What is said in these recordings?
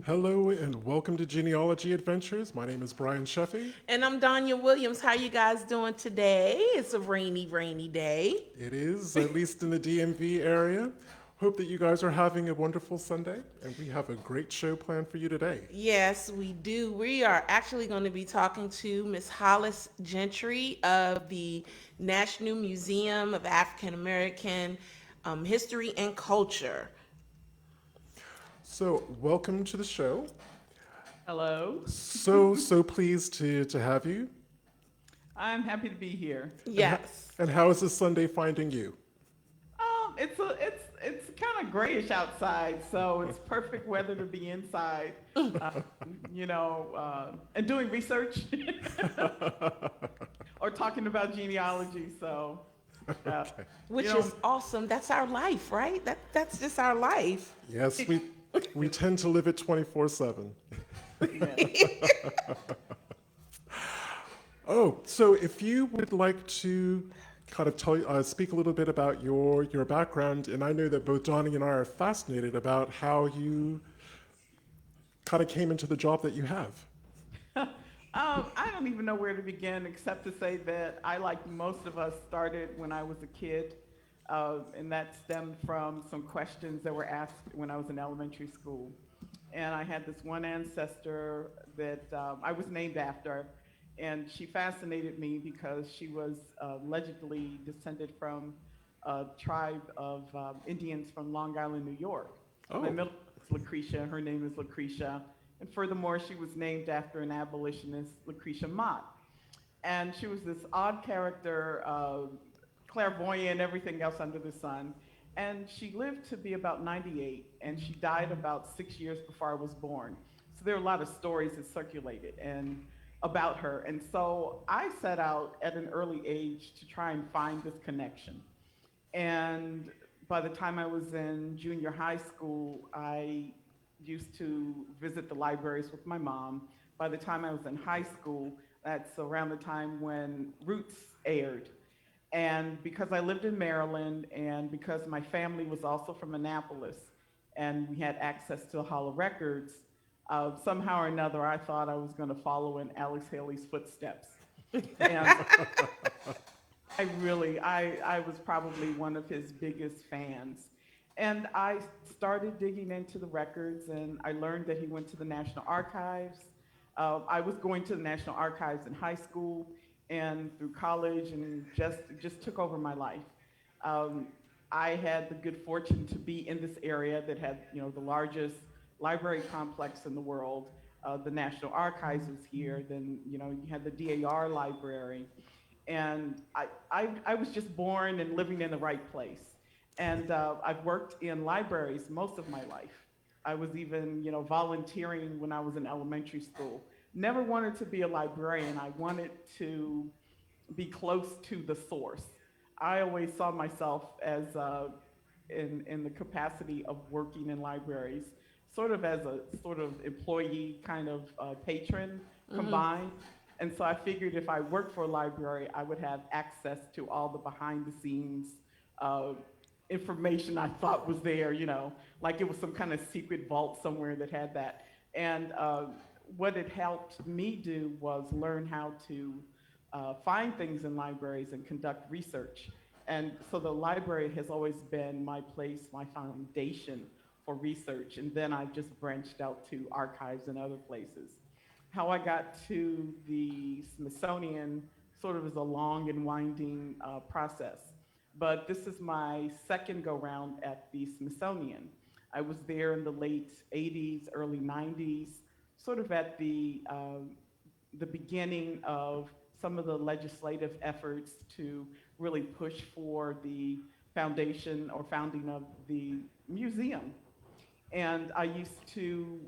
Hello and welcome to Genealogy Adventures. My name is Brian Sheffy. And I'm Danya Williams. How you guys doing today? It's a rainy, rainy day. It is, at least in the DMV area. Hope that you guys are having a wonderful Sunday, and we have a great show planned for you today. Yes, we do. We are actually going to be talking to Miss Hollis Gentry of the National Museum of African American History and Culture. So, welcome to the show. Hello. So pleased to have you. I'm happy to be here. And, Yes. and how is this Sunday finding you? It's kind of grayish outside, so it's perfect weather to be inside. And doing research or talking about genealogy. So, Okay. Which you know, is awesome. That's our life, right? That's just our life. Yes, we tend to live it 24/7. yeah. Oh, so if you would like to kind of speak a little bit about your background, and I know that both Donnie and I are fascinated about how you kind of came into the job that you have. I don't even know where to begin except to say that I, like most of us, started when I was a kid, and that stemmed from some questions that were asked when I was in elementary school. And I had this one ancestor that I was named after, and she fascinated me because she was allegedly descended from a tribe of Indians from Long Island, New York. My Oh, middle name is Lucretia. Her name is Lucretia. And furthermore, she was named after an abolitionist, Lucretia Mott. And she was this odd character, clairvoyant, everything else under the sun. And she lived to be about 98, and she died about 6 years before I was born. So there are a lot of stories that circulated and about her. And so I set out at an early age to try and find this connection. And by the time I was in junior high school, I used to visit the libraries with my mom. By the time I was in high school, that's around the time when Roots aired. And because I lived in Maryland and because my family was also from Annapolis and we had access to Hollow Records, somehow or another I thought I was going to follow in Alex Haley's footsteps. And I was probably one of his biggest fans. And I started digging into the records, and I learned that he went to the National Archives. I was going to the National Archives in high school and through college, and just took over my life. Um, I had the good fortune to be in this area that had, the largest library complex in the world. The National Archives was here. Then, you had the DAR library, and I was just born and living in the right place. And I've worked in libraries most of my life. I was even, volunteering when I was in elementary school. Never wanted to be a librarian. I wanted to be close to the source. I always saw myself as in the capacity of working in libraries, sort of as a sort of employee kind of patron combined. And so I figured if I worked for a library, I would have access to all the behind the scenes uh, information I thought was there, like it was some kind of secret vault somewhere that had that. And what it helped me do was learn how to find things in libraries and conduct research. And so the library has always been my place, my foundation for research. And then I just branched out to archives and other places. How I got to the Smithsonian sort of is a long and winding process. But this is my second go round at the Smithsonian. I was there in the late 80s, early 90s, sort of at the beginning of some of the legislative efforts to really push for the foundation or founding of the museum. And I used to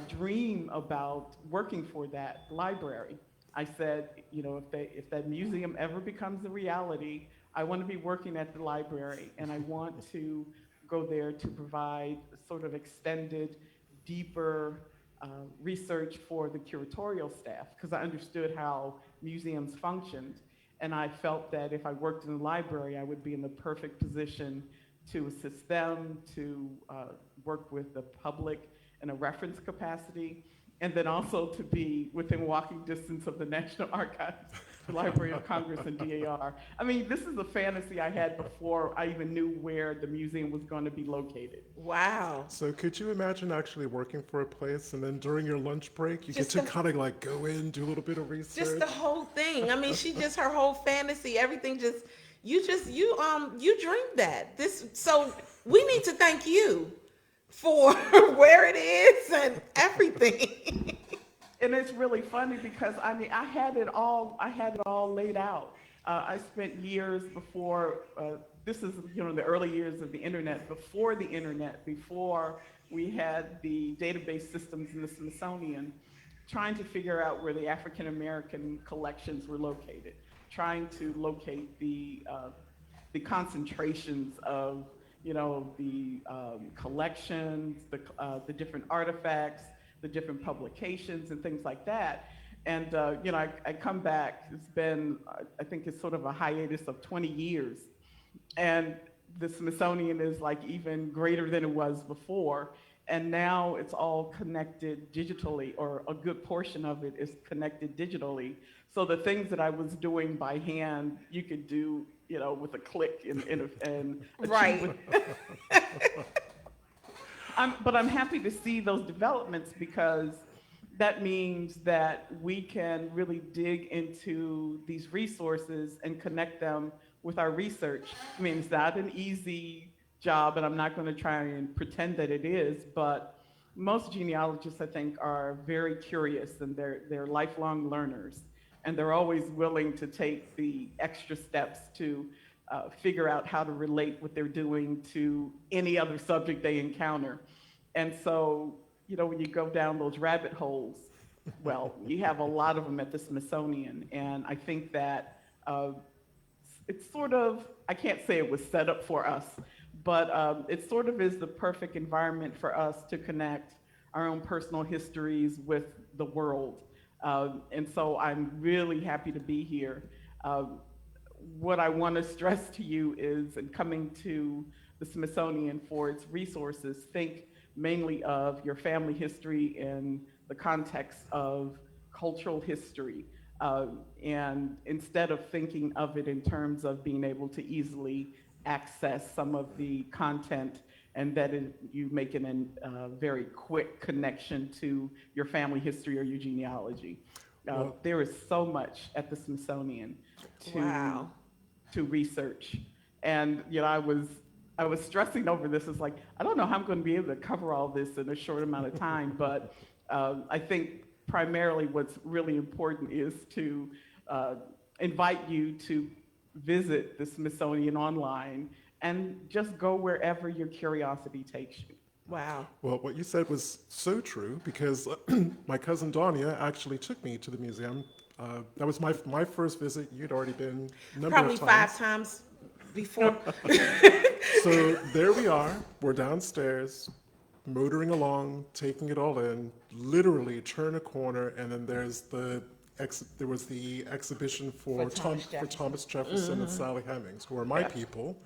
dream about working for that library. I said, if that museum ever becomes a reality, I want to be working at the library, and I want to go there to provide sort of extended, deeper research for the curatorial staff, because I understood how museums functioned. And I felt that if I worked in the library, I would be in the perfect position to assist them, to work with the public, in a reference capacity, and then also to be within walking distance of the National Archives, the Library of Congress, and DAR. I mean, this is a fantasy I had before I even knew where the museum was going to be located. Wow. So could you imagine actually working for a place and then during your lunch break, you Just get to the- kind of like go in, do a little bit of research? Just the whole thing. I mean, she just her whole fantasy, everything just you dreamed that. So we need to thank you for where it is and everything. And it's really funny because I mean I had it all laid out. I spent years before. This is the early years of the internet. Before the internet, before we had the database systems in the Smithsonian, trying to figure out where the African American collections were located, trying to locate the concentrations of the collections, the different artifacts, the different publications and things like that. And I come back, it's been, I think it's sort of a hiatus of 20 years. And the Smithsonian is like even greater than it was before. And now it's all connected digitally, or a good portion of it is connected digitally. So the things that I was doing by hand, you could do, with a click and Right. But I'm happy to see those developments because that means that we can really dig into these resources and connect them with our research. I mean, it's not an easy job, and I'm not going to try and pretend that it is, but most genealogists, I think, are very curious, and they're lifelong learners, and they're always willing to take the extra steps to figure out how to relate what they're doing to any other subject they encounter. And so, when you go down those rabbit holes, well, you have a lot of them at the Smithsonian, and I think that it's sort of, I can't say it was set up for us, but it sort of is the perfect environment for us to connect our own personal histories with the world. And so I'm really happy to be here. What I want to stress to you is, in coming to the Smithsonian for its resources, think mainly of your family history in the context of cultural history. And instead of thinking of it in terms of being able to easily access some of the content, and that you make it a very quick connection to your family history or your genealogy. There is so much at the Smithsonian to research. And I was stressing over this. It's like, I don't know how I'm going to be able to cover all this in a short amount of time, but I think primarily what's really important is to invite you to visit the Smithsonian online and just go wherever your curiosity takes you. Wow. Well, what you said was so true because my cousin Danya actually took me to the museum. That was my first visit. You'd already been a number Probably of times. 5 times before. So there we are. We're downstairs, motoring along, taking it all in. Literally turn a corner, and then there was the exhibition for Thomas Jefferson and Sally Hemings, who are my people.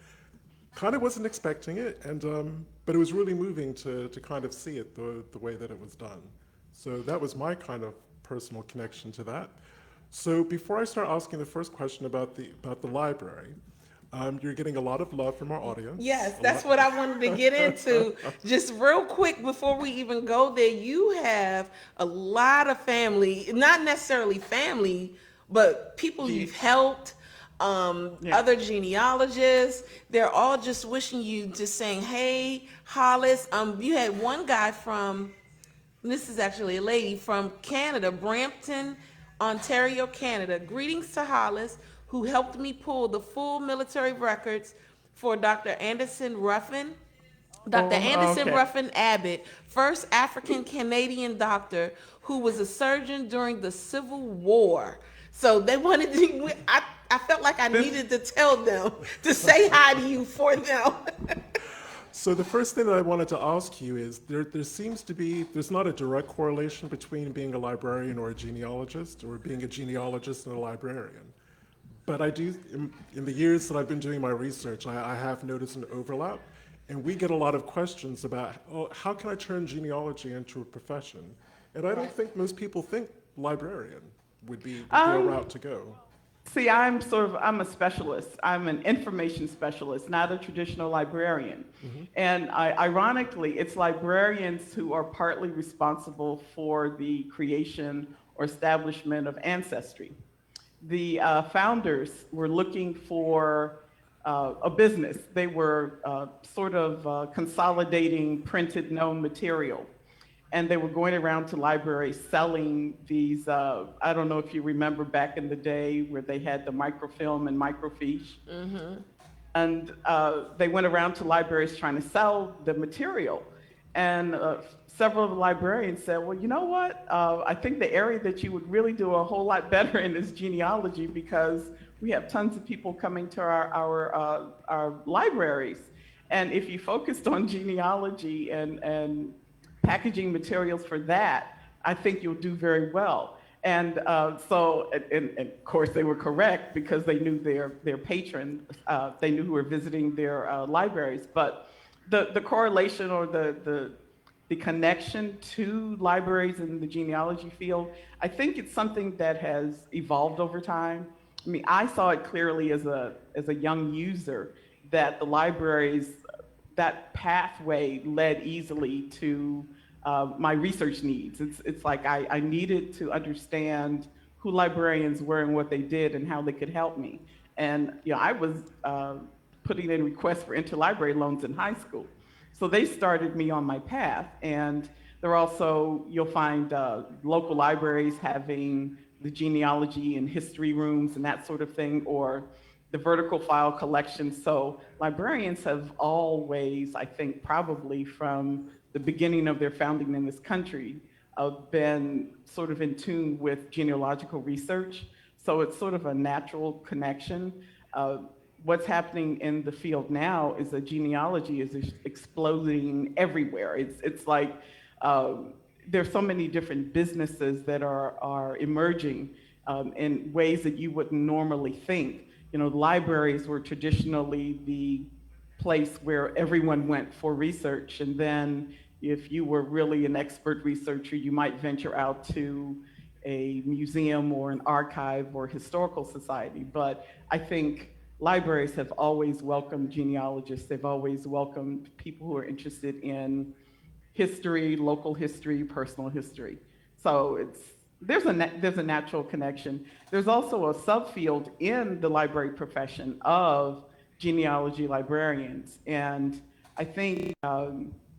Kind of wasn't expecting it, and but it was really moving to kind of see it the way that it was done. So that was my kind of personal connection to that. So before I start asking the first question about the library, you're getting a lot of love from our audience. Yes, that's what I wanted to get into. Just real quick before we even go there, you have a lot of family, not necessarily family, but people you've helped, other genealogists. They're all just wishing you, just saying, hey, Hollis. You had one guy from, this is actually a lady from Canada, Brampton, Ontario, Canada. Greetings to Hollis, who helped me pull the full military records for Dr. Anderson Ruffin. Dr. Anderson Ruffin Abbott, first African-Canadian doctor who was a surgeon during the Civil War. So they wanted to, I felt like I needed to tell them to say hi to you for them. So the first thing that I wanted to ask you is, there seems to be, there's not a direct correlation between being a librarian or a genealogist, or being a genealogist and a librarian. But I do, in the years that I've been doing my research, I have noticed an overlap. And we get a lot of questions about, oh, how can I turn genealogy into a profession? And I don't think most people think librarian would be a route to go. See, I'm a specialist. I'm an information specialist, not a traditional librarian. And ironically, it's librarians who are partly responsible for the creation or establishment of Ancestry. The founders were looking for a business. They were consolidating printed known material. And they were going around to libraries selling these, I don't know if you remember back in the day where they had the microfilm and microfiche. And they went around to libraries trying to sell the material. And several of the librarians said, well, you know what? I think the area that you would really do a whole lot better in is genealogy, because we have tons of people coming to our libraries. And if you focused on genealogy and packaging materials for that, I think you'll do very well. And and of course they were correct, because they knew their patrons, they knew who were visiting their libraries. But the correlation or the connection to libraries in the genealogy field, I think it's something that has evolved over time. I mean, I saw it clearly as a young user that the libraries, that pathway led easily to my research needs. It's like I needed to understand who librarians were and what they did and how they could help me. And I was putting in requests for interlibrary loans in high school. So they started me on my path. And there are also, you'll find local libraries having the genealogy and history rooms and that sort of thing, or the vertical file collection. So librarians have always, I think probably from the beginning of their founding in this country, been sort of in tune with genealogical research. So it's sort of a natural connection. What's happening in the field now is that genealogy is exploding everywhere. It's like there's so many different businesses that are emerging in ways that you wouldn't normally think. Libraries were traditionally the place where everyone went for research, and then if you were really an expert researcher, you might venture out to a museum or an archive or historical society. But I think libraries have always welcomed genealogists. They've always welcomed people who are interested in history, local history, personal history. So there's a natural connection. There's also a subfield in the library profession of genealogy librarians. And I think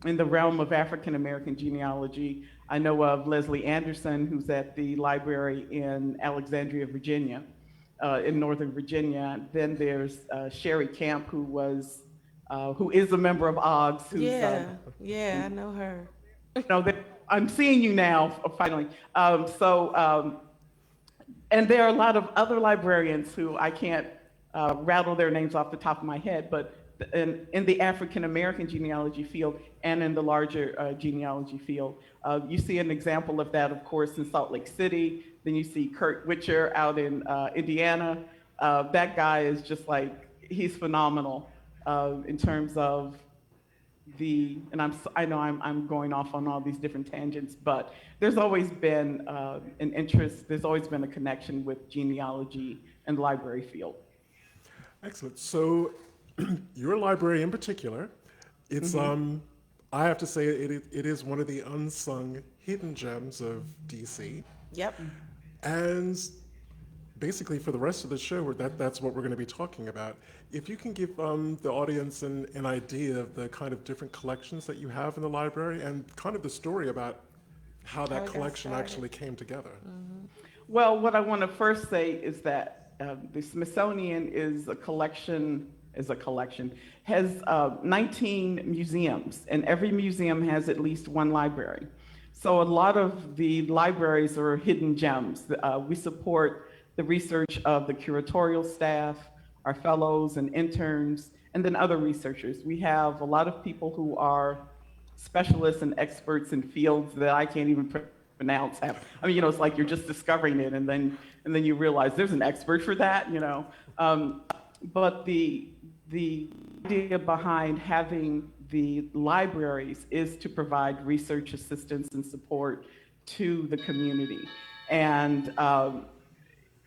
in the realm of African American genealogy, I know of Leslie Anderson, who's at the library in Alexandria, Virginia, in Northern Virginia. Then there's Sherry Camp, who is a member of OGS. Who's, I know her. I'm seeing you now, finally. And there are a lot of other librarians who I can't rattle their names off the top of my head, but in the African American genealogy field and in the larger genealogy field. You see an example of that, of course, in Salt Lake City. Then you see Kurt Witcher out in Indiana. That guy is just like, he's phenomenal in terms of I know I'm going off on all these different tangents, but there's always been an interest, there's always been a connection with genealogy and the library field. Excellent. So your library in particular, it's I have to say it is one of the unsung hidden gems of DC. Yep. And basically for the rest of the show, that's what we're going to be talking about. If you can give the audience an idea of the kind of different collections that you have in the library and kind of the story about how that collection actually came together. Well, what I want to first say is that the Smithsonian has 19 museums, and every museum has at least one library. So a lot of the libraries are hidden gems. We support the research of the curatorial staff, our fellows and interns, and then other researchers. We have a lot of people who are specialists and experts in fields that I can't even pronounce half. I mean, it's like you're just discovering it, and then you realize there's an expert for that. But the idea behind having the libraries is to provide research assistance and support to the community. And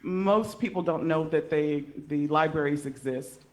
most people don't know that the libraries exist,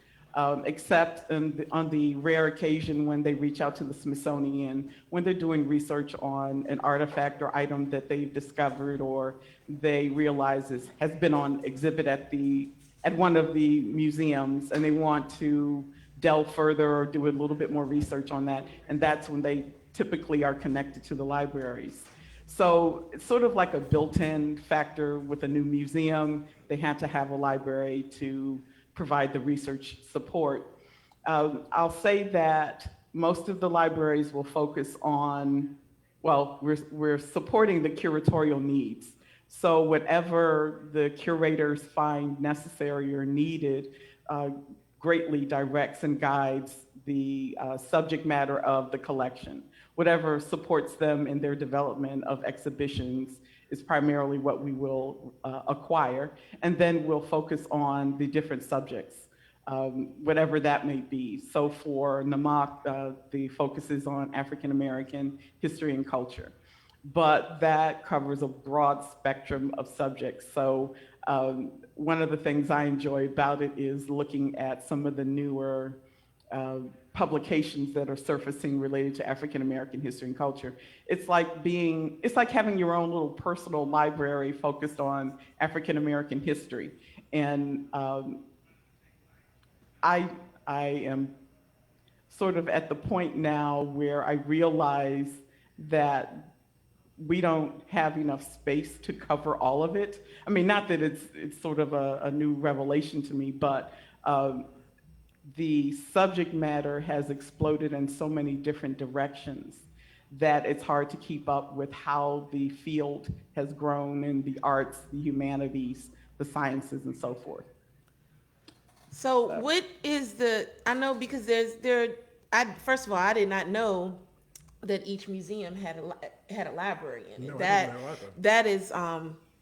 except on the rare occasion when they reach out to the Smithsonian, when they're doing research on an artifact or item that they've discovered or they realize has been on exhibit at one of the museums, and they want to delve further or do a little bit more research on that, and that's when they typically are connected to the libraries. So it's sort of like a built-in factor with a new museum. They have to have a library to provide the research support. I'll say that most of the libraries will focus on, well, we're supporting the curatorial needs. So whatever the curators find necessary or needed greatly directs and guides the subject matter of the collection. Whatever supports them in their development of exhibitions is primarily what we will acquire, and then we'll focus on the different subjects, whatever that may be. So for NMAAHC, the focus is on African American history and culture, but that covers a broad spectrum of subjects. So one of the things I enjoy about it is looking at some of the newer publications that are surfacing related to African American history and culture. It's like having your own little personal library focused on African American history. And I am sort of at the point now where I realize that we don't have enough space to cover all of it. I mean, not that it's sort of a new revelation to me, but the subject matter has exploded in so many different directions that it's hard to keep up with how the field has grown in the arts, the humanities, the sciences, and so forth. So what is I know because first of all, I did not know that each museum had a library in it. No, I didn't know either. That is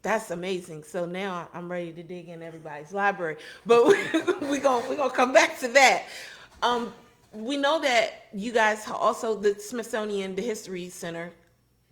that's amazing. So now I'm ready to dig in everybody's library, but we're gonna come back to that. We know that you guys also, the Smithsonian, the History Center,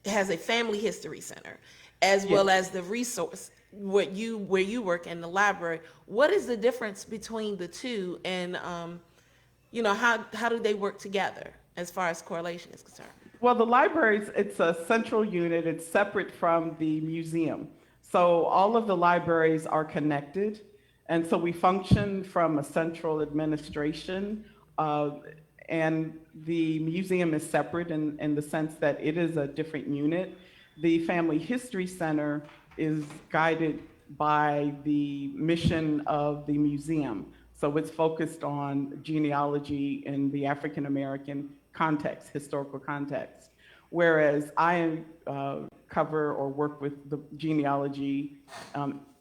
has a family history center, as well as the resource where you work in the library. What is the difference between the two, and how do they work together as far as correlation is concerned? Well, the libraries, it's a central unit. It's separate from the museum. So all of the libraries are connected. And so we function from a central administration. And the museum is separate in the sense that it is a different unit. The Family History Center is guided by the mission of the museum. So it's focused on genealogy in the African American context, historical context. Whereas I cover or work with the genealogy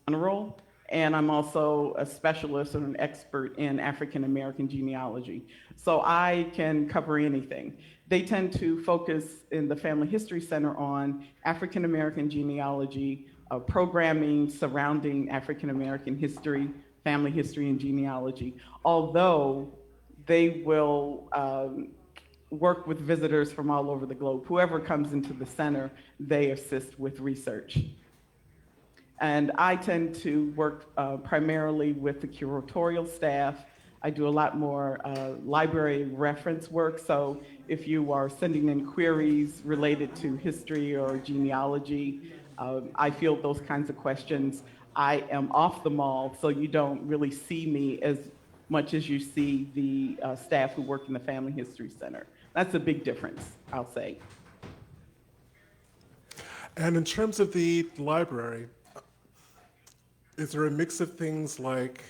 general, and I'm also a specialist and an expert in African American genealogy. So I can cover anything. They tend to focus in the Family History Center on African American genealogy, programming surrounding African American history, family history, and genealogy. Although they will work with visitors from all over the globe. Whoever comes into the center, they assist with research. And I tend to work primarily with the curatorial staff. I do a lot more library reference work. So if you are sending in queries related to history or genealogy, I field those kinds of questions. I am off the mall, so you don't really see me as much as you see the staff who work in the Family History Center. That's a big difference, I'll say. And in terms of the library, is there a mix of things like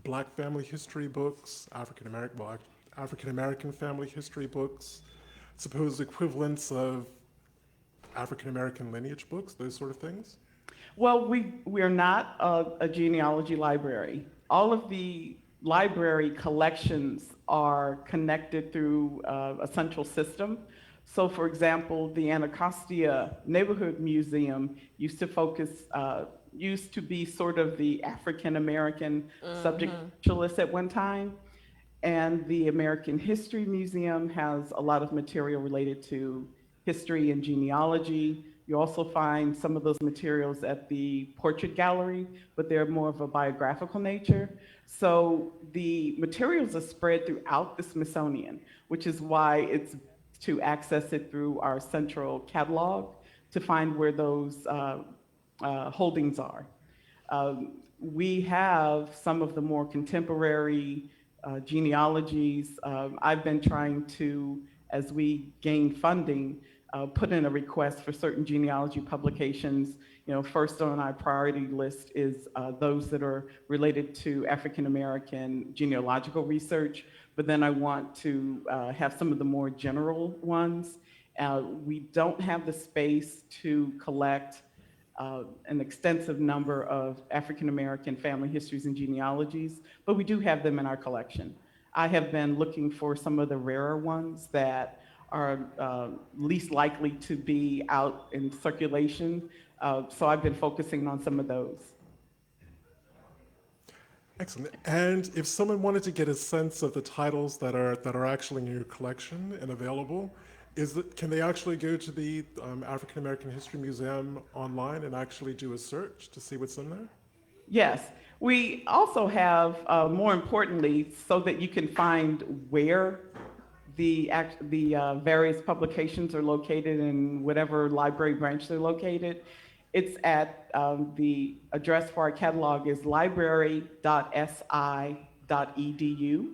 Black family history books, African American family history books, supposed equivalents of African American lineage books, those sort of things? Well, we are not a genealogy library. All of the library collections are connected through a central system. So for example, the Anacostia Neighborhood Museum used to be sort of the African American subject specialist at one time. And the American History Museum has a lot of material related to history and genealogy. You also find some of those materials at the Portrait Gallery, but they're more of a biographical nature. So the materials are spread throughout the Smithsonian, which is why it's to access it through our central catalog to find where those holdings are. We have some of the more contemporary genealogies. I've been trying to, as we gain funding, put in a request for certain genealogy publications. You know, first on our priority list is those that are related to African American genealogical research, but then I want to have some of the more general ones. We don't have the space to collect an extensive number of African American family histories and genealogies, but we do have them in our collection. I have been looking for some of the rarer ones that are least likely to be out in circulation, so I've been focusing on some of those. Excellent. And if someone wanted to get a sense of the titles that are actually in your collection and available, can they actually go to the African American History Museum online and actually do a search to see what's in there? Yes. We also have, more importantly, so that you can find where the various publications are located in whatever library branch they're located. It's at the address for our catalog is library.si.edu.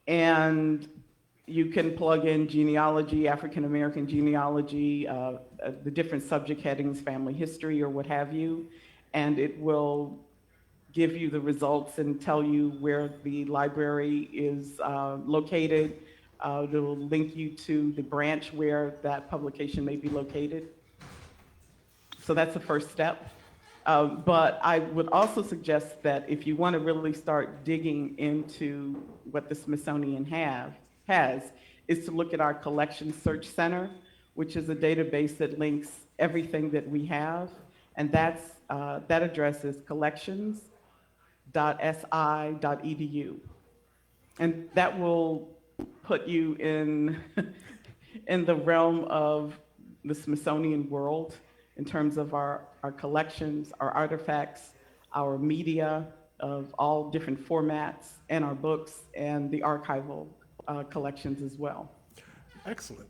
And you can plug in genealogy, African American genealogy, the different subject headings, family history, or what have you, and it will give you the results and tell you where the library is located. It will link you to the branch where that publication may be located. So that's the first step. But I would also suggest that if you want to really start digging into what the Smithsonian has, is to look at our Collection Search Center, which is a database that links everything that we have. And that address is collections.si.edu. And that will put you in, in the realm of the Smithsonian world in terms of our collections, our artifacts, our media of all different formats, and our books, and the archival collections as well. Excellent.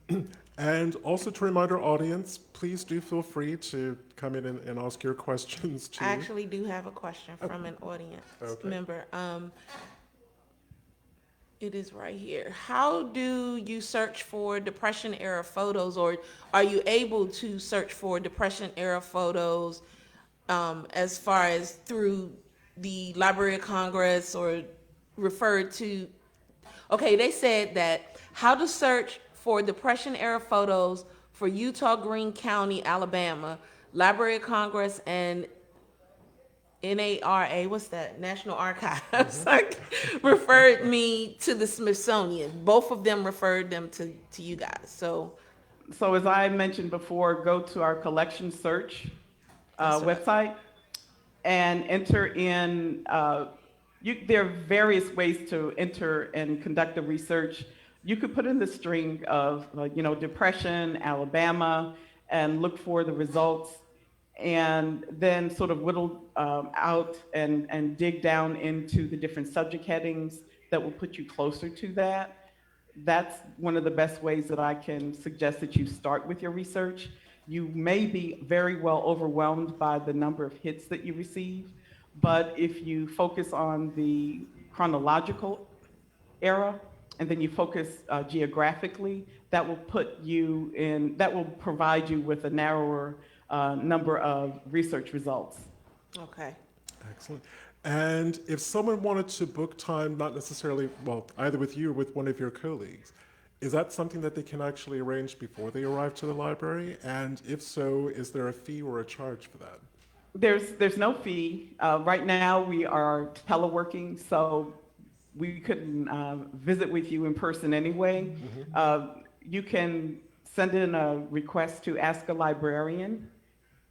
And also to remind our audience, please do feel free to come in and ask your questions too. I actually do have a question from an audience member. It is right here. How do you search for Depression era photos, or are you able to search for Depression era photos as far as through the Library of Congress or referred to? Okay, they said that how to search for Depression era photos for Utah, Greene County, Alabama, Library of Congress, and NARA, what's that? National Archives, like, referred me to the Smithsonian. Both of them referred them to you guys. So as I mentioned before, go to our collection search website and enter in, there are various ways to enter and conduct the research. You could put in the string of, Depression, Alabama, and look for the results, and then sort of whittle out and dig down into the different subject headings that will put you closer to that. That's one of the best ways that I can suggest that you start with your research. You may be very well overwhelmed by the number of hits that you receive, but if you focus on the chronological era, and then you focus geographically, that will provide you with a narrower number of research results. okay. Excellent. And if someone wanted to book time, not necessarily, well, either with you or with one of your colleagues, is that something that they can actually arrange before they arrive to the library? And if so, is there a fee or a charge for that? There's no fee. Right now we are teleworking, so we couldn't visit with you in person anyway. you can send in a request to ask a librarian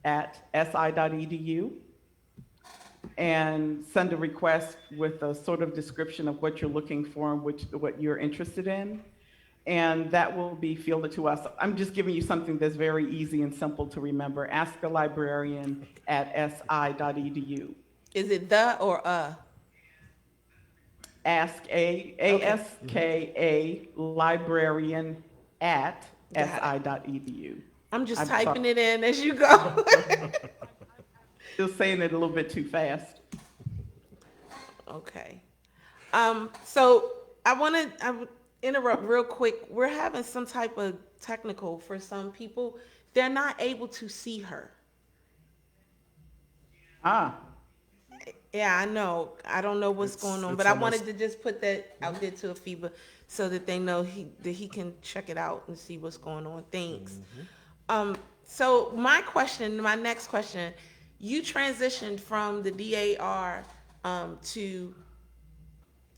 at si.edu and send a request with a sort of description of what you're looking for and what you're interested in. And that will be fielded to us. I'm just giving you something that's very easy and simple to remember. Ask a librarian at si.edu. Is it the or a? ASKA librarian at Got si.edu. I'm just I'm typing sorry. it in as you go. Still saying it a little bit too fast. Okay. So I would interrupt real quick. We're having some type of technical for some people. They're not able to see her. Ah, Yeah, I know. I don't know what's going on, It's but I almost- wanted to just put that out there to Afiba so that they know that he can check it out and see what's going on. Thanks. So my next question, you transitioned from the DAR to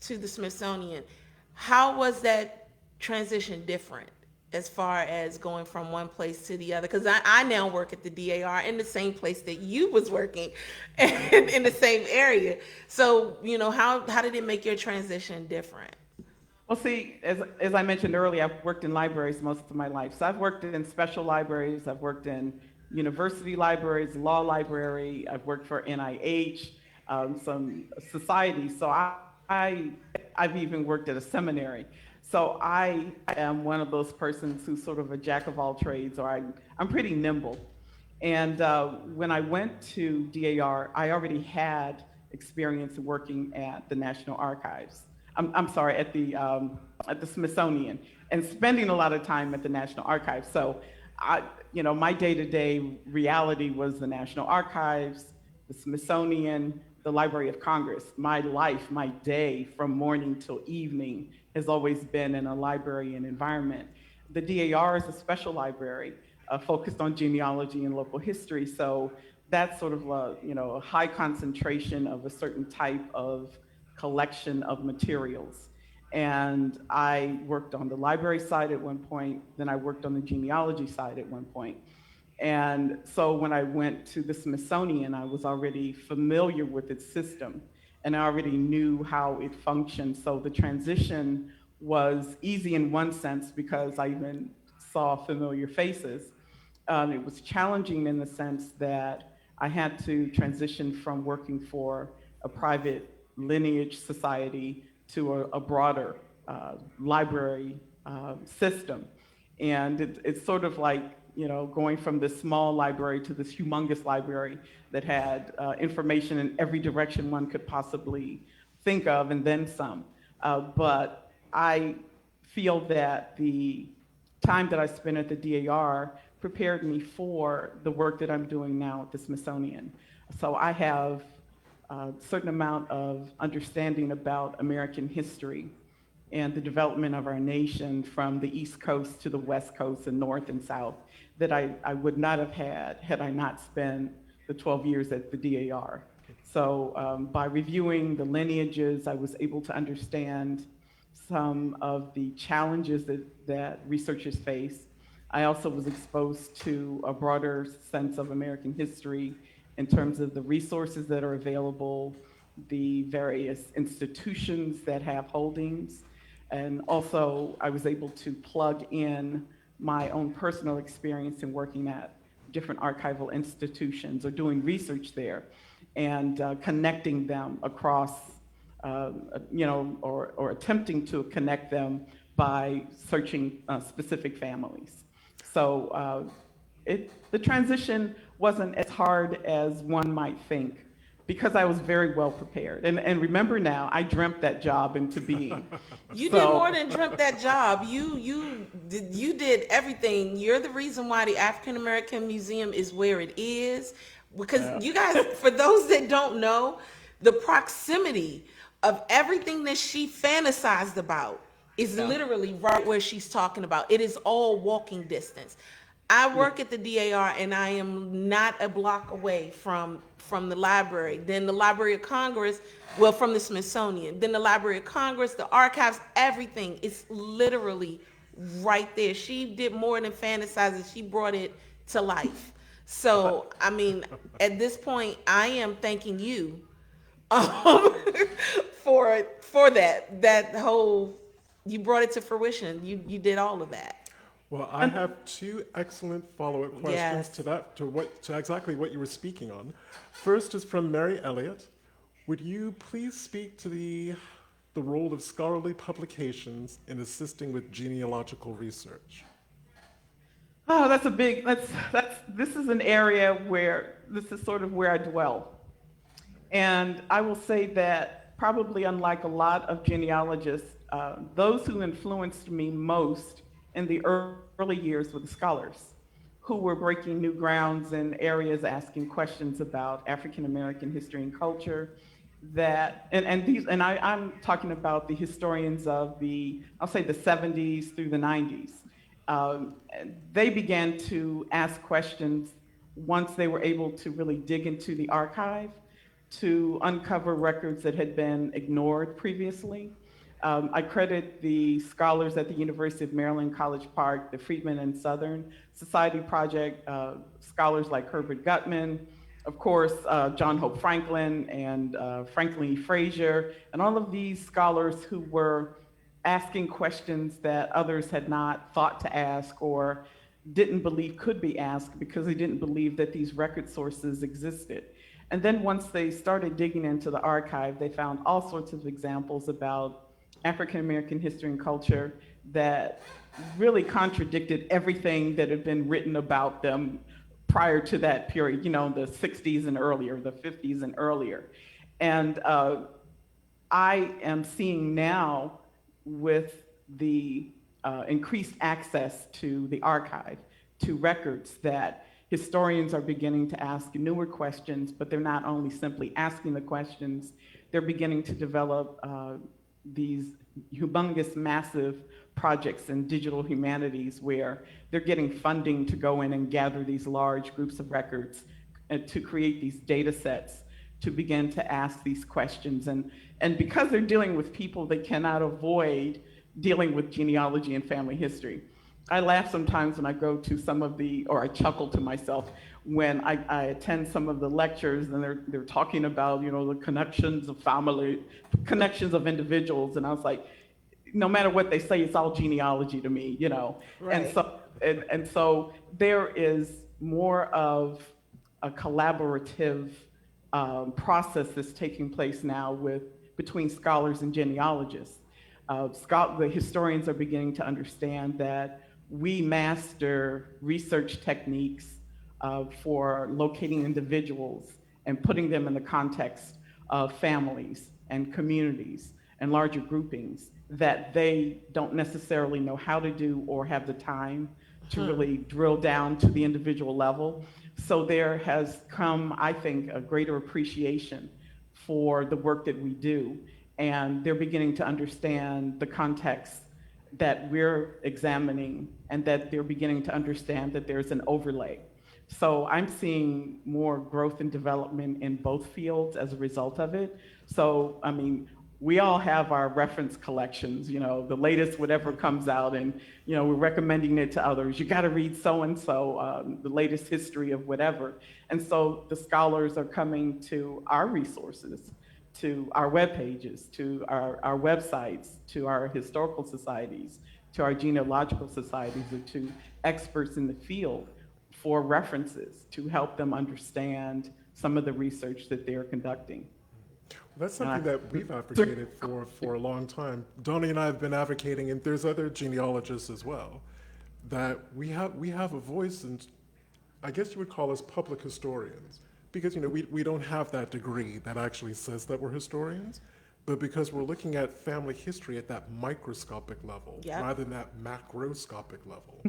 the Smithsonian. How was that transition different as far as going from one place to the other? Because I now work at the DAR in the same place that you was working and in the same area. So, how did it make your transition different? well, see, as I mentioned earlier, I've worked in libraries most of my life. So I've worked in special libraries, I've worked in university libraries, law library, I've worked for NIH, some societies. So I've even worked at a seminary. So I am one of those persons who's sort of a jack of all trades, or I'm pretty nimble. And when I went to DAR, I already had experience working at the National Archives. I'm sorry, at the Smithsonian, and spending a lot of time at the National Archives. So, my day-to-day reality was the National Archives, the Smithsonian, the Library of Congress. My life, my day, from morning till evening, has always been in a library and environment. The DAR is a special library focused on genealogy and local history. So that's sort of a high concentration of a certain type of collection of materials. And I worked on the library side at one point, then I worked on the genealogy side at one point. And so when I went to the Smithsonian, I was already familiar with its system and I already knew how it functioned. So the transition was easy in one sense because I even saw familiar faces. It was challenging in the sense that I had to transition from working for a private lineage society to a broader library system. And it's sort of like, going from this small library to this humongous library that had information in every direction one could possibly think of, and then some. But I feel that the time that I spent at the DAR prepared me for the work that I'm doing now at the Smithsonian. So I have a certain amount of understanding about American history and the development of our nation from the East Coast to the West Coast and North and South that I would not have had I not spent the 12 years at the DAR. So by reviewing the lineages, I was able to understand some of the challenges that researchers face. I also was exposed to a broader sense of American history in terms of the resources that are available, the various institutions that have holdings, and also I was able to plug in my own personal experience in working at different archival institutions or doing research there and connecting them across, or attempting to connect them by searching specific families. So the transition wasn't as hard as one might think because I was very well prepared. And remember now, I dreamt that job into being. You did more than dreamt that job. You did everything. You're the reason why the African American Museum is where it is. Because you guys, for those that don't know, the proximity of everything that she fantasized about is literally right where she's talking about. It is all walking distance. I work at the DAR and I am not a block away from the library. Then the Library of Congress, well, from the Smithsonian. Then the Library of Congress, the archives, everything is literally right there. She did more than fantasize it. She brought it to life. So, I mean, at this point, I am thanking you um, for that whole. You brought it to fruition. You did all of that. Well, I have two excellent follow-up questions Yes. to that, to exactly what you were speaking on. First is from Mary Elliott. Would you please speak to the role of scholarly publications in assisting with genealogical research? Oh, this is an area where this is sort of where I dwell. And I will say that probably unlike a lot of genealogists, those who influenced me most in the early years were the scholars who were breaking new grounds in areas, asking questions about African American history and culture. I'm talking about the historians of I'll say the 70s through the 90s. They began to ask questions once they were able to really dig into the archive to uncover records that had been ignored previously. I credit the scholars at the University of Maryland, College Park, the Freedmen and Southern Society Project, scholars like Herbert Gutman, of course, John Hope Franklin and Franklin E. Frazier, and all of these scholars who were asking questions that others had not thought to ask or didn't believe could be asked because they didn't believe that these record sources existed. And then once they started digging into the archive, they found all sorts of examples about African American history and culture that really contradicted everything that had been written about them prior to that period, the 60s and earlier, the 50s and earlier. And I am seeing now with the increased access to the archive, to records, that historians are beginning to ask newer questions, but they're not only simply asking the questions, they're beginning to develop these humongous, massive projects in digital humanities where they're getting funding to go in and gather these large groups of records and to create these data sets to begin to ask these questions. And because they're dealing with people, they cannot avoid dealing with genealogy and family history. I laugh sometimes when I go to or I chuckle to myself when I attend some of the lectures and they're talking about, the connections of family, connections of individuals. And I was like, no matter what they say, it's all genealogy to me, Right. And so there is more of a collaborative process that's taking place now between scholars and genealogists. The historians are beginning to understand that we master research techniques for locating individuals and putting them in the context of families and communities and larger groupings that they don't necessarily know how to do or have the time to really drill down to the individual level. So there has come, I think, a greater appreciation for the work that we do. And they're beginning to understand the context that we're examining and that they're beginning to understand that there's an overlay. So I'm seeing more growth and development in both fields as a result of it. So, I mean, we all have our reference collections, the latest whatever comes out, and, we're recommending it to others. You got to read so-and-so, the latest history of whatever. And so the scholars are coming to our resources, to our web pages, to our websites, to our historical societies, to our genealogical societies, or to experts in the field for references to help them understand some of the research that they're conducting. Well, that's something that we've advocated for a long time. Donnie and I have been advocating, and there's other genealogists as well, that we have a voice, and I guess you would call us public historians, because we don't have that degree that actually says that we're historians, but because we're looking at family history at that microscopic level Yep. rather than that macroscopic level,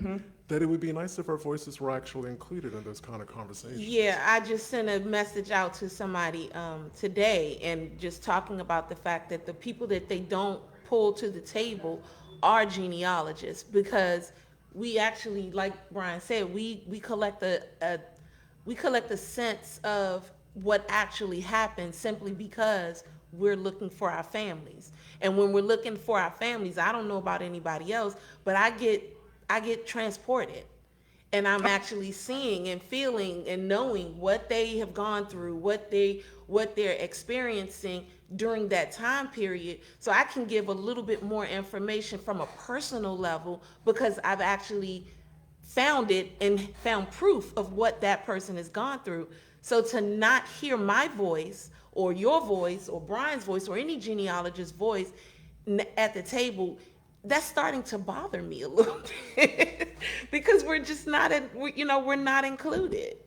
that it would be nice if our voices were actually included in those kind of conversations. Yeah, I just sent a message out to somebody today and just talking about the fact that the people that they don't pull to the table are genealogists, because we actually, like Brian said, we collect a sense of what actually happened simply because we're looking for our families. And when we're looking for our families, I don't know about anybody else, but I get transported. And I'm actually seeing and feeling and knowing what they have gone through, what they're experiencing during that time period. So I can give a little bit more information from a personal level because I've actually found it and found proof of what that person has gone through. So to not hear my voice or your voice or Brian's voice or any genealogist's voice at the table, that's starting to bother me a little bit because we're just not, we're not included.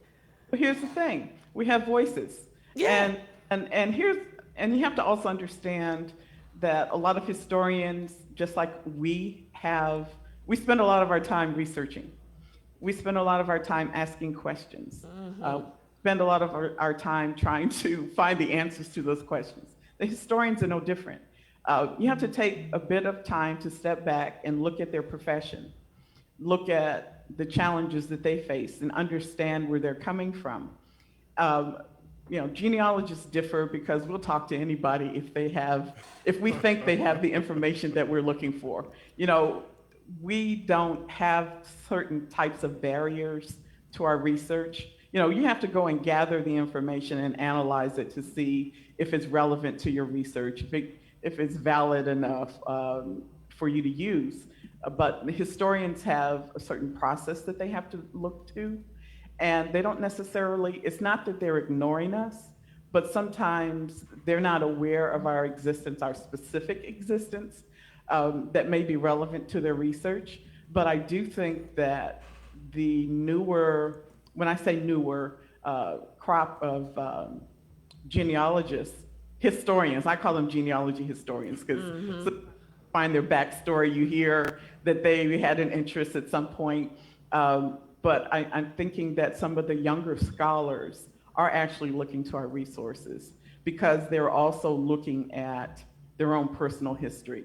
But here's the thing: we have voices, Yeah. and you have to also understand that a lot of historians, just like we spend a lot of our time researching. We spend a lot of our time asking questions. Spend a lot of our time trying to find the answers to those questions. The historians are no different. You have to take a bit of time to step back and look at their profession, look at the challenges that they face, and understand where they're coming from. Genealogists differ because we'll talk to anybody if we think they have the information that we're looking for. We don't have certain types of barriers to our research. You have to go and gather the information and analyze it to see if it's relevant to your research, if it's valid enough for you to use. But the historians have a certain process that they have to look to, and they don't necessarily, it's not that they're ignoring us, but sometimes they're not aware of our existence, our specific existence, that may be relevant to their research. But I do think that the newer, when I say newer, crop of genealogists, historians, I call them genealogy historians because find their backstory. You hear that they had an interest at some point, but I'm thinking that some of the younger scholars are actually looking to our resources because they're also looking at their own personal history.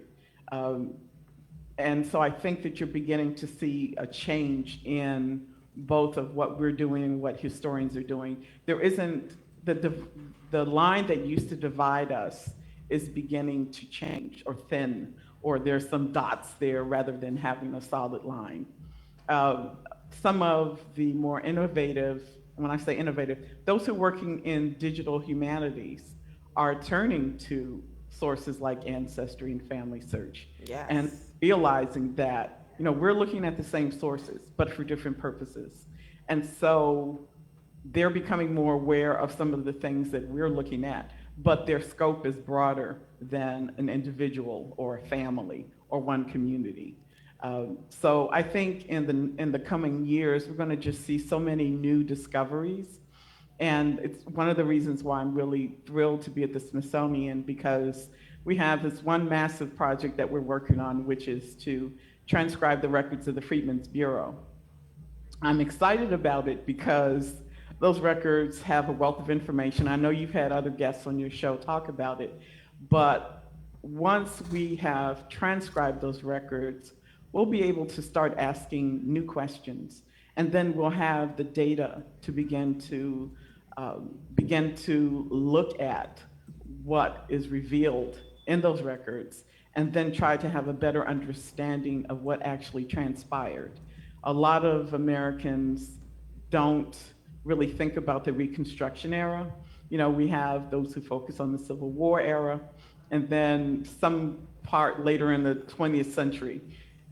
And so I think that you're beginning to see a change in both of what we're doing and what historians are doing. There isn't, the line that used to divide us is beginning to change or thin, or there's some dots there rather than having a solid line. Some of the more innovative, when I say innovative, those who are working in digital humanities are turning to sources like Ancestry and Family Search. Yes. And realizing that, we're looking at the same sources, but for different purposes. And so they're becoming more aware of some of the things that we're looking at, but their scope is broader than an individual or a family or one community. So I think in the coming years, we're going to just see so many new discoveries. And it's one of the reasons why I'm really thrilled to be at the Smithsonian, because we have this one massive project that we're working on, which is to transcribe the records of the Freedmen's Bureau. I'm excited about it because those records have a wealth of information. I know you've had other guests on your show talk about it, but once we have transcribed those records, we'll be able to start asking new questions, and then we'll have the data to begin to look at what is revealed in those records, and then try to have a better understanding of what actually transpired. A lot of Americans don't really think about the Reconstruction era. We have those who focus on the Civil War era, and then some part later in the 20th century,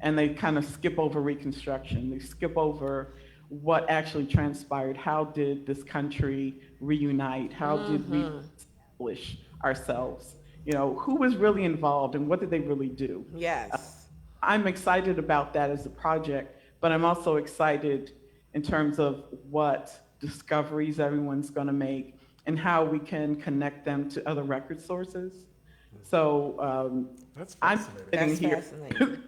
and they kind of skip over Reconstruction. They skip over what actually transpired. How did this country reunite? How did we establish ourselves? Who was really involved and what did they really do? Yes. I'm excited about that as a project, but I'm also excited in terms of what discoveries everyone's going to make and how we can connect them to other record sources. So That's I'm fascinating. sitting That's here, fascinating.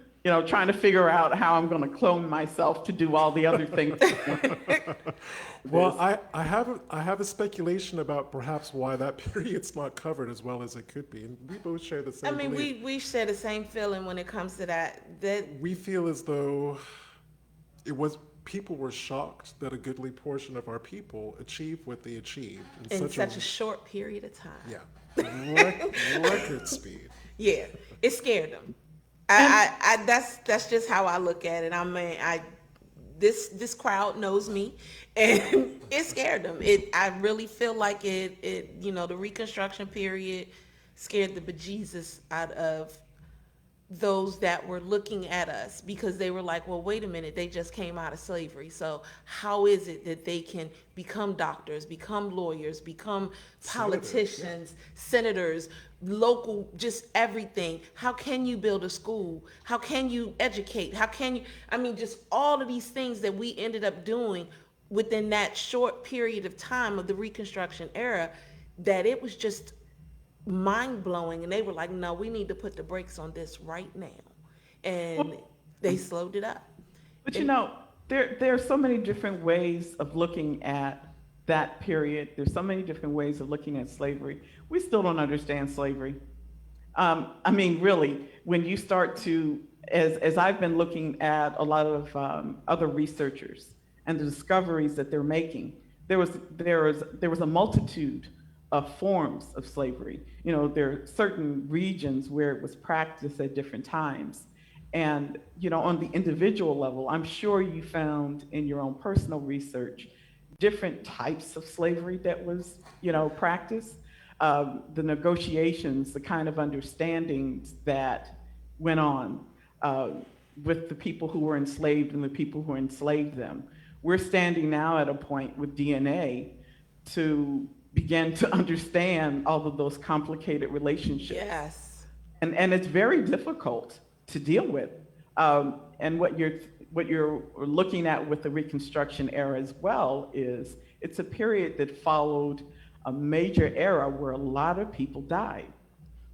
trying to figure out how I'm going to clone myself to do all the other things. Well, I have a speculation about perhaps why that period's not covered as well as it could be, and we both share the I same mean, belief. we share the same feeling when it comes to that. We feel as though it was people were shocked that a goodly portion of our people achieved what they achieved In such a short period of time. yeah, record speed. Yeah, it scared them. And That's just how I look at it. I mean, this crowd knows me, and it scared them. I really feel like the Reconstruction period scared the bejesus out of those that were looking at us, because they were like, well, wait a minute, they just came out of slavery. So how is it that they can become doctors, become lawyers, become politicians, senators, local, just everything? How can you build a school? How can you educate? Just all of these things that we ended up doing within that short period of time of the Reconstruction era, that it was just mind blowing, and they were like, no, we need to put the brakes on this right now, and they slowed it up. But there are so many different ways of looking at that period. There's so many different ways of looking at slavery. We still don't understand slavery. Really, when you start to, as I've been looking at a lot of other researchers and the discoveries that they're making, there was a multitude of forms of slavery. There are certain regions where it was practiced at different times. And, on the individual level, I'm sure you found in your own personal research different types of slavery that was, practiced. The negotiations, the kind of understandings that went on with the people who were enslaved and the people who enslaved them. We're standing now at a point with DNA to begin to understand all of those complicated relationships. Yes. And it's very difficult to deal with. And what you're looking at with the Reconstruction era as well is it's a period that followed a major era where a lot of people died.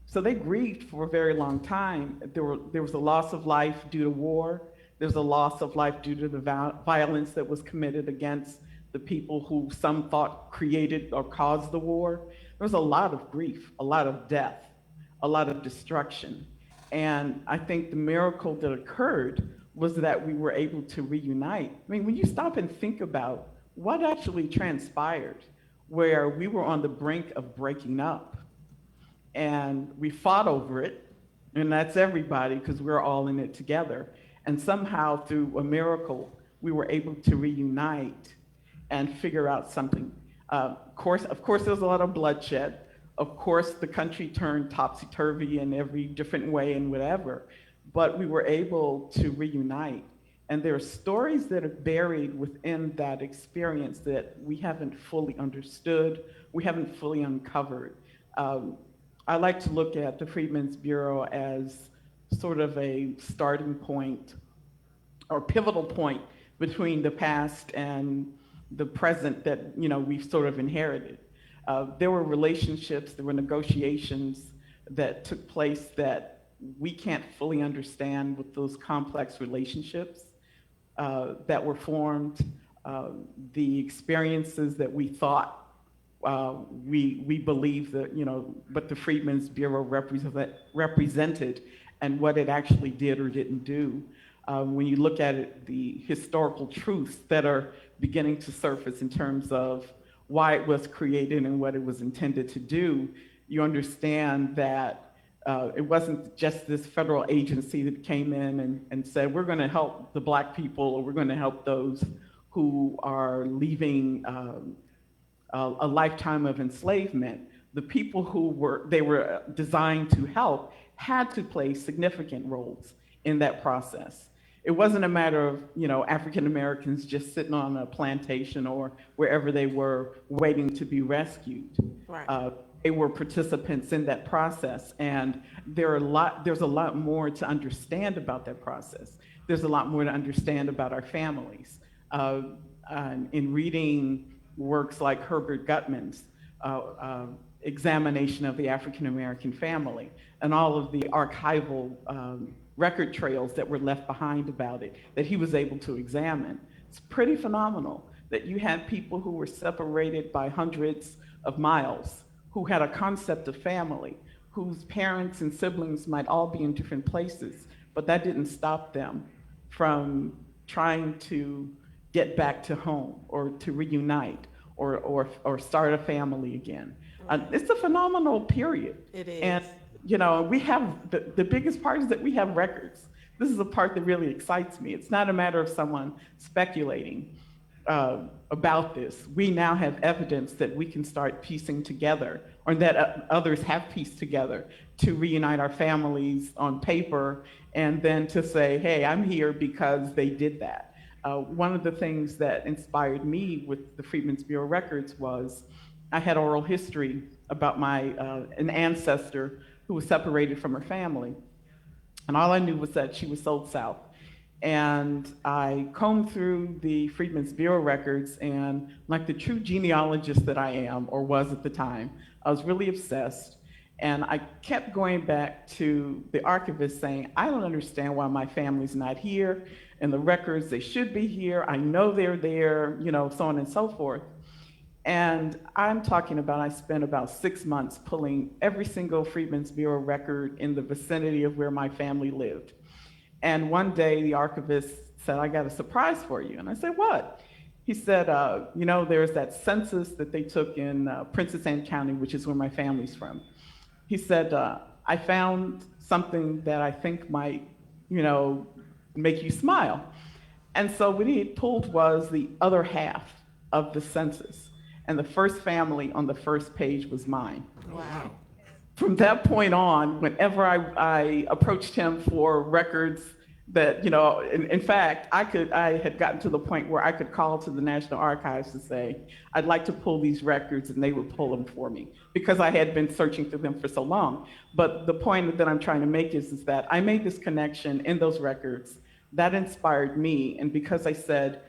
So they grieved for a very long time. There was a loss of life due to war. There was a loss of life due to the violence that was committed against the people who some thought created or caused the war. There was a lot of grief, a lot of death, a lot of destruction. And I think the miracle that occurred was that we were able to reunite. When you stop and think about what actually transpired, where we were on the brink of breaking up, and we fought over it, and that's everybody, because we're all in it together. And somehow, through a miracle, we were able to reunite and figure out something. Of course, there was a lot of bloodshed. Of course, the country turned topsy-turvy in every different way and whatever, but we were able to reunite. And there are stories that are buried within that experience that we haven't fully understood, we haven't fully uncovered. I like to look at the Freedmen's Bureau as sort of a starting point or pivotal point between the past and the present that we've sort of inherited. There were relationships, there were negotiations that took place that we can't fully understand with those complex relationships that were formed, the experiences that we thought we believed that, what the Freedmen's Bureau represented and what it actually did or didn't do. When you look at it, the historical truths that are beginning to surface in terms of why it was created and what it was intended to do, you understand that it wasn't just this federal agency that came in and said, we're going to help the Black people, or we're going to help those who are leaving a lifetime of enslavement. The people they were designed to help had to play significant roles in that process. It wasn't a matter of, African Americans just sitting on a plantation or wherever they were waiting to be rescued. Right. They were participants in that process, and there's a lot more to understand about that process. There's a lot more to understand about our families. In reading works like Herbert Gutman's examination of the African American family and all of the archival record trails that were left behind about it, that he was able to examine. It's pretty phenomenal that you had people who were separated by hundreds of miles, who had a concept of family, whose parents and siblings might all be in different places, but that didn't stop them from trying to get back to home or to reunite or start a family again. It's a phenomenal period. It is. And, we have, the biggest part is that we have records. This is the part that really excites me. It's not a matter of someone speculating about this. We now have evidence that we can start piecing together, or that others have pieced together, to reunite our families on paper, and then to say, hey, I'm here because they did that. One of the things that inspired me with the Freedmen's Bureau records was I had oral history about an ancestor who was separated from her family. And all I knew was that she was sold south. And I combed through the Freedmen's Bureau records, and like the true genealogist that I am, or was at the time, I was really obsessed. And I kept going back to the archivist saying, I don't understand why my family's not here. And the records, they should be here. I know they're there, so on and so forth. And I'm talking about, I spent about 6 months pulling every single Freedmen's Bureau record in the vicinity of where my family lived. And one day the archivist said, I got a surprise for you. And I said, what? He said, there's that census that they took in Princess Anne County, which is where my family's from. He said, I found something that I think might, make you smile. And so what he had pulled was the other half of the census. And the first family on the first page was mine. Wow. From that point on, whenever I approached him for records that, in fact, I had gotten to the point where I could call to the National Archives to say, I'd like to pull these records, and they would pull them for me because I had been searching through them for so long. But the point that I'm trying to make is that I made this connection in those records that inspired me. And because I said,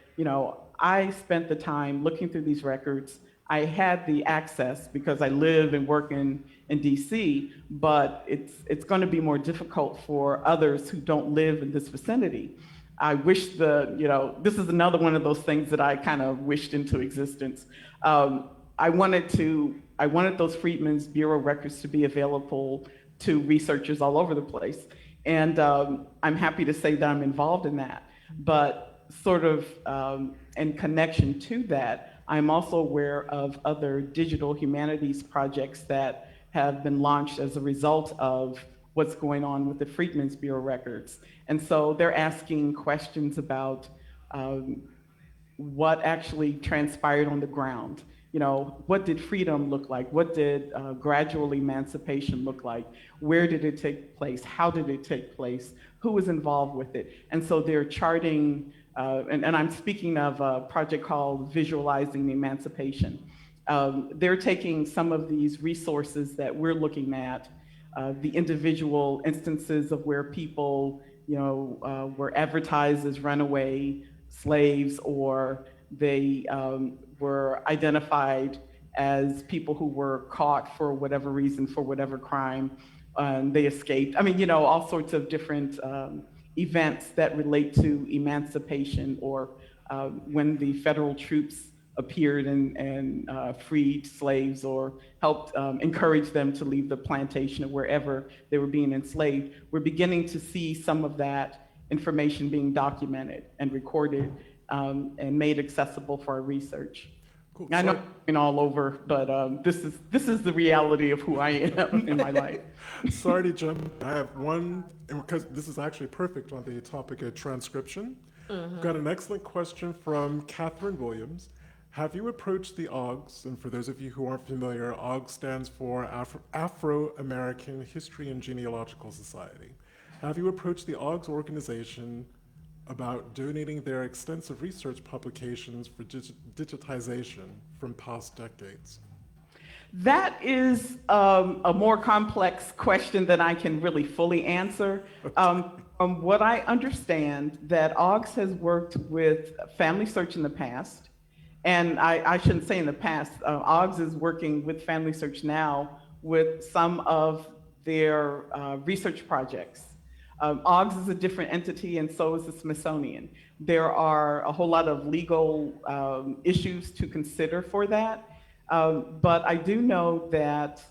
I spent the time looking through these records. I had the access because I live and work in DC, but it's going to be more difficult for others who don't live in this vicinity. I wish this is another one of those things that I kind of wished into existence. I wanted those Freedmen's Bureau records to be available to researchers all over the place. And I'm happy to say that I'm involved in that. But sort of in connection to that, I'm also aware of other digital humanities projects that have been launched as a result of what's going on with the Freedmen's Bureau records. And so they're asking questions about what actually transpired on the ground. What did freedom look like? What did gradual emancipation look like? Where did it take place? How did it take place? Who was involved with it? And so they're charting, and I'm speaking of a project called Visualizing Emancipation. They're taking some of these resources that we're looking at, the individual instances of where people, were advertised as runaway slaves, or they were identified as people who were caught for whatever reason, for whatever crime, and they escaped. All sorts of different events that relate to emancipation, or when the federal troops appeared and freed slaves, or helped encourage them to leave the plantation or wherever they were being enslaved. We're beginning to see some of that information being documented and recorded and made accessible for our research. Cool. I know I'm going all over, but this is the reality of who I am in my life. Sorry to jump. I have one, because this is actually perfect on the topic of transcription. Mm-hmm. Got an excellent question from Catherine Williams. Have you approached the OGS? And for those of you who aren't familiar, OGS stands for Afro-American History and Genealogical Society. Have you approached the OGS organization about donating their extensive research publications for digitization from past decades? That is a more complex question than I can really fully answer. From what I understand, that OGS has worked with Family Search in the past, and I shouldn't say in the past, OGS is working with Family Search now with some of their research projects. OGS is a different entity, and so is the Smithsonian. There are a whole lot of legal issues to consider for that, but I do know that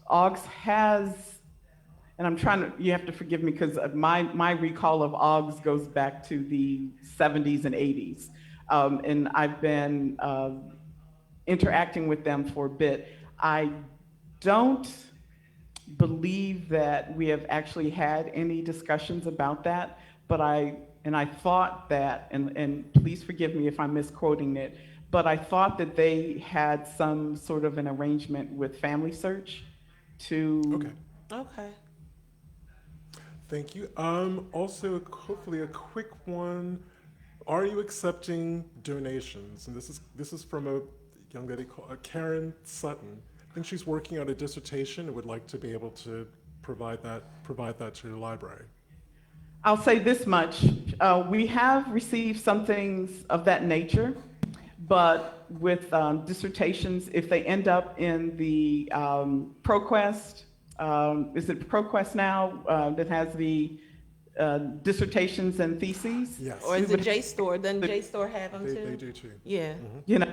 OGS has, and you have to forgive me because my recall of OGS goes back to the 70s and 80s. And I've been interacting with them for a bit. I don't believe that we have actually had any discussions about that, but I thought that, and please forgive me if I'm misquoting it, but I thought that they had some sort of an arrangement with Family Search to. Okay. Okay. Thank you. Also, hopefully a quick one. Are you accepting donations? And this is from a young lady called Karen Sutton. I think she's working on a dissertation and would like to be able to provide that to the library. I'll say this much. We have received some things of that nature, but with dissertations, if they end up in the ProQuest, is it ProQuest now that has the dissertations and theses? Yes. Or is it JSTOR? Doesn't JSTOR have them too? They do too. Yeah. You know,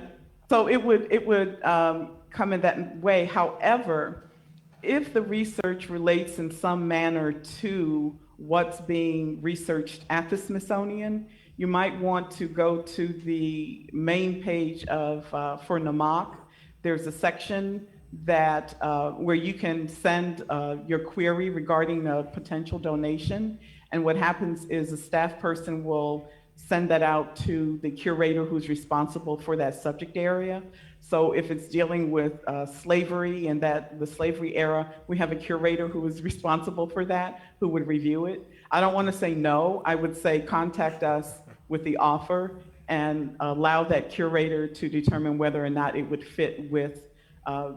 so it would come in that way. However, if the research relates in some manner to what's being researched at the Smithsonian, you might want to go to the main page of for NMAAHC. There's a section that where you can send your query regarding a potential donation, and what happens is a staff person will send that out to the curator who's responsible for that subject area. So if it's dealing with slavery and the slavery era, we have a curator who is responsible for that, who would review it. I don't want to say no. I would say contact us with the offer and allow that curator to determine whether or not it would fit with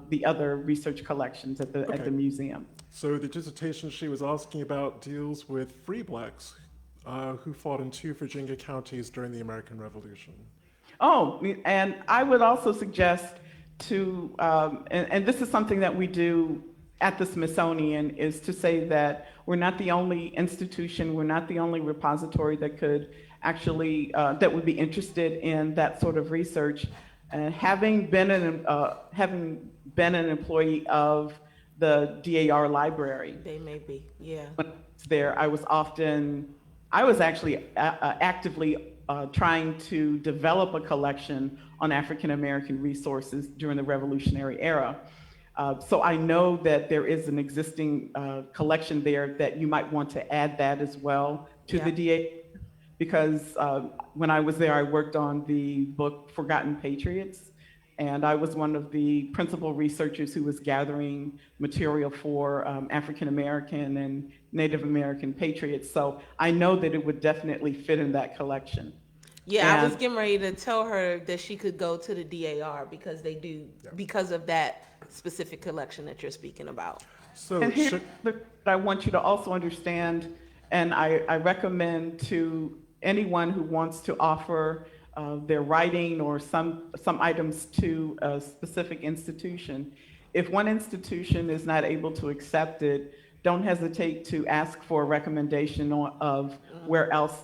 the other research collections at the museum. So the dissertation she was asking about deals with free blacks who fought in 2 Virginia counties during the American Revolution. Oh, and I would also suggest to, and this is something that we do at the Smithsonian, is to say that we're not the only institution, we're not the only repository that could actually, that would be interested in that sort of research. And having been an employee of the DAR library. They may be, yeah. When I was there, I was actually actively trying to develop a collection on African American resources during the Revolutionary era. So I know that there is an existing collection there that you might want to add that as well to the DA, because when I was there, I worked on the book Forgotten Patriots, and I was one of the principal researchers who was gathering material for African American and Native American patriots. So I know that it would definitely fit in that collection. Yeah, And I was getting ready to tell her that she could go to the DAR because they do, because of that specific collection that you're speaking about. So And here's what I want you to also understand, and I recommend to anyone who wants to offer their writing or some items to a specific institution. If one institution is not able to accept it, don't hesitate to ask for a recommendation of where else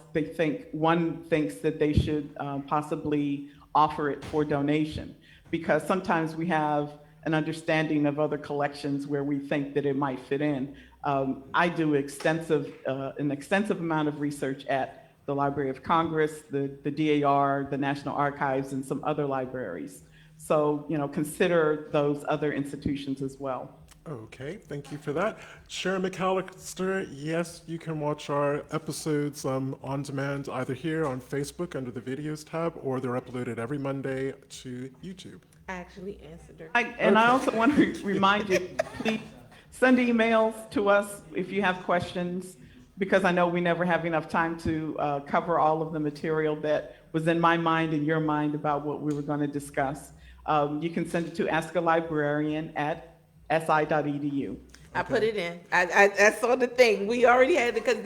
one thinks that they should possibly offer it for donation. Because sometimes we have an understanding of other collections where we think that it might fit in. I do an extensive amount of research at the Library of Congress, the DAR, the National Archives, and some other libraries. So, consider those other institutions as well. Okay, thank you for that. Sharon McAllister, yes, you can watch our episodes on demand either here on Facebook under the videos tab, or they're uploaded every Monday to YouTube. I actually answered her. I also want to remind you, please send emails to us if you have questions, because I know we never have enough time to cover all of the material that was in my mind and your mind about what we were going to discuss. You can send it to askalibrarian@si.edu. I put it in. I saw the thing. We already had it, because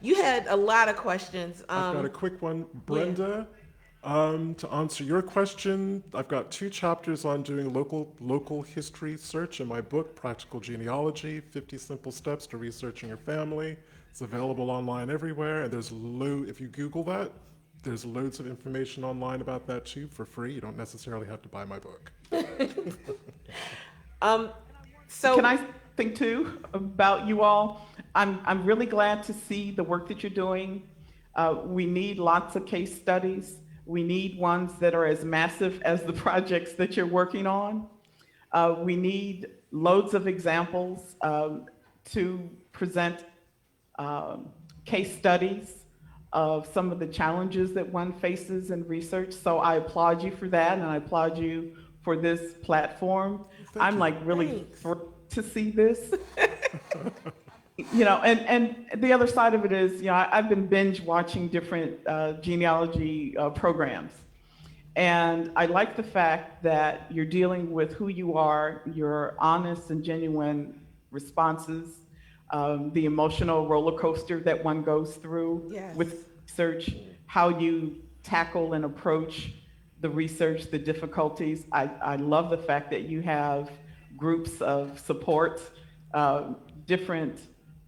you had a lot of questions. I've got a quick one. Brenda, to answer your question, I've got 2 chapters on doing local history search in my book, Practical Genealogy, 50 Simple Steps to Researching Your Family. It's available online everywhere, and if you Google that, there's loads of information online about that too for free. You don't necessarily have to buy my book. So can I think too about you all? I'm really glad to see the work that you're doing. We need lots of case studies, We need ones that are as massive as the projects that you're working on. We need loads of examples to present case studies of some of the challenges that one faces in research. So I applaud you for that, and I applaud you for this platform. I'm like really thrilled to see this. And the other side of it is, I've been binge watching different genealogy programs. And I like the fact that you're dealing with who you are, your honest and genuine responses, the emotional roller coaster that one goes through with research, how you tackle and approach the research, the difficulties. I love the fact that you have groups of support, different,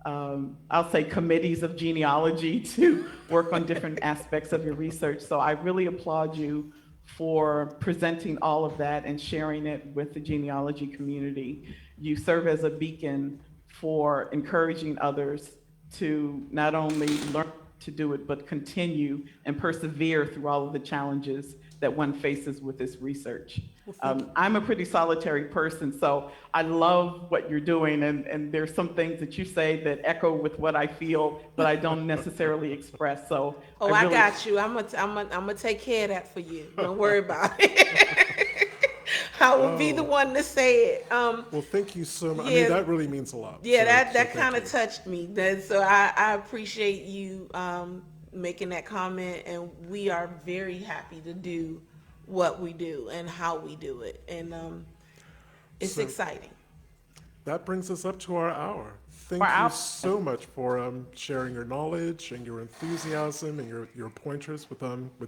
I'll say committees of genealogy to work on different aspects of your research. So I really applaud you for presenting all of that and sharing it with the genealogy community. You serve as a beacon for encouraging others to not only learn to do it, but continue and persevere through all of the challenges that one faces with this research. I'm a pretty solitary person, so I love what you're doing, and there's some things that you say that echo with what I feel, but I don't necessarily express. So I got you. I'm gonna take care of that for you. Don't worry about it. I will be the one to say it. Well, thank you so much. I mean, that really means a lot. Yeah, that kind of touched me. So I appreciate you making that comment, and we are very happy to do what we do and how we do it, and it's exciting. That brings us up to our hour. Thank you so much for sharing your knowledge and your enthusiasm and your pointers with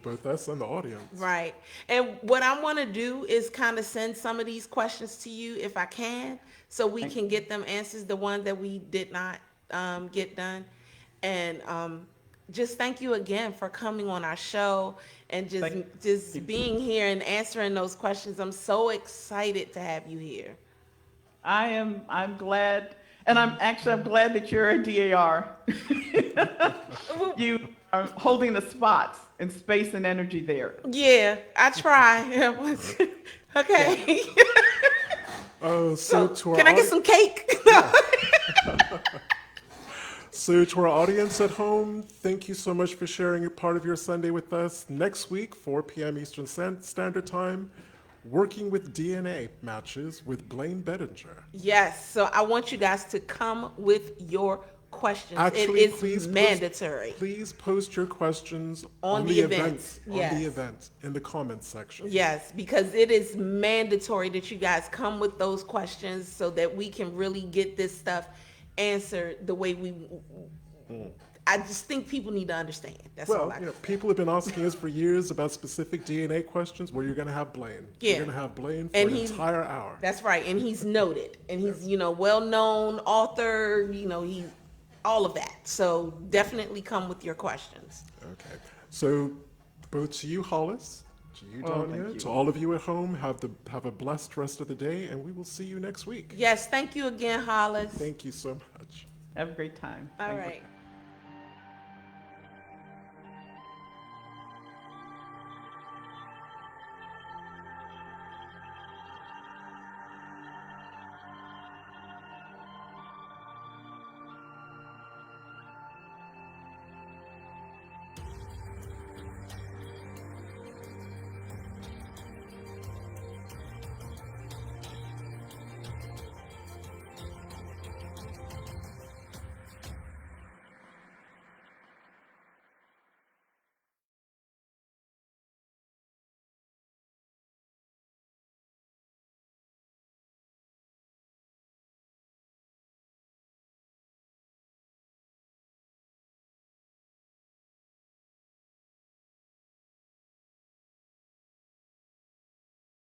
both us and the audience. Right. And what I want to do is kind of send some of these questions to you if I can, so we can get them answers, the ones that we did not get done. And just thank you again for coming on our show and just being here and answering those questions. I'm so excited to have you here. I'm glad. And I'm glad that you're a DAR. You are holding the spots and space and energy there. Yeah, I try. Okay. Can I get some cake? So to our audience at home, thank you so much for sharing a part of your Sunday with us. Next week, 4 p.m. Eastern Standard Time, Working with DNA matches with Blaine Bettinger. Yes, so I want you guys to come with your questions. Actually, it is mandatory. Please post your questions on the event. On the event in the comments section. Yes, because it is mandatory that you guys come with those questions so that we can really get this stuff answered the way we. I just think people need to understand. That's all I people have been asking us for years about specific DNA questions. Well, you're going to have Blaine. Yeah. You're going to have Blaine for an entire hour. That's right. And he's noted. And he's, well-known author, he's all of that. So definitely come with your questions. Okay. So both to you, Hollis, to you, Danya, to all of you at home, have a blessed rest of the day, and we will see you next week. Yes. Thank you again, Hollis. Thank you so much. Have a great time. All right.